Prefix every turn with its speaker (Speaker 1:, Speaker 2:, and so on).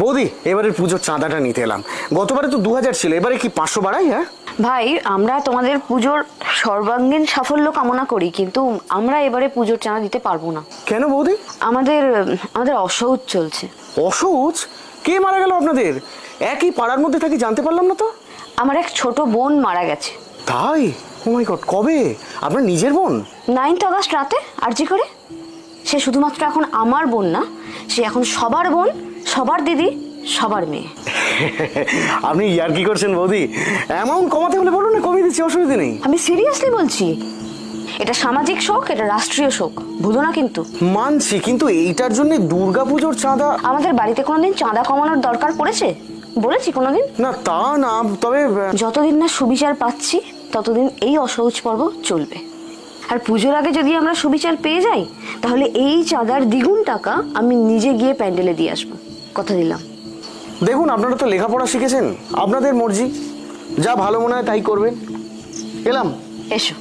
Speaker 1: বৌদি, এবারে পুজোর চাঁদাটা নিতে এলাম। গতবারে তো 2000 ছিল, এবারে কি 500 বাড়াই? হ্যাঁ
Speaker 2: ভাই, আমরা তোমাদের পুজোর সর্বাঙ্গীন সাফল্য কামনা করি, কিন্তু আমরা এবারে পুজোর চাঁদা দিতে পারবো না।
Speaker 1: কেন বৌদি?
Speaker 2: আমাদের অসৌচ চলছে।
Speaker 1: অসৌচ? কে মারা গেল আপনাদের? একই পাড়ার মধ্যে থাকি, জানতে পারলাম না তো।
Speaker 2: আমার এক ছোট বোন মারা গেছে।
Speaker 1: তাই? ও মাই গড, কবে? আপনার নিজের বোন?
Speaker 2: 9 আগস্ট রাতে আরজি করে। সে শুধুমাত্র এখন আমার বোন না, সে এখন সবার বোন, সবার দিদি, সবার মেয়ে।
Speaker 1: আপনি ইয়ার কি করছেন বৌদি? অ্যামাউন্ট কমাতে হলে বলুন না, কমিয়ে দিচ্ছি, অসুবিধা নেই।
Speaker 2: আমি সিরিয়াসলি বলছি, এটা সামাজিক শোক, এটা রাষ্ট্রীয় শোক, ভুলো না কিন্তু।
Speaker 1: মানছি, কিন্তু এইটার জন্য দুর্গাপুজোর চাঁদা?
Speaker 2: আমাদের বাড়িতে কোনোদিন চাঁদা কমানোর দরকার পড়েছে বলেছি কোনোদিন?
Speaker 1: না তা না, তবে
Speaker 2: যতদিন না সুবিচার পাচ্ছি ততদিন এই অসহজ পর্ব চলবে। আর পুজোর আগে যদি আমরা সুবিচার পেয়ে যাই, তাহলে এই চাঁদার দ্বিগুণ টাকা আমি নিজে গিয়ে প্যান্ডেলে দিয়ে আসবো, কথা দিলাম।
Speaker 1: দেখুন, আপনারা তো লেখাপড়া শিখেছেন, আপনাদের মর্জি, যা ভালো মনে হয় তাই করবেন। এলাম।
Speaker 2: এসো।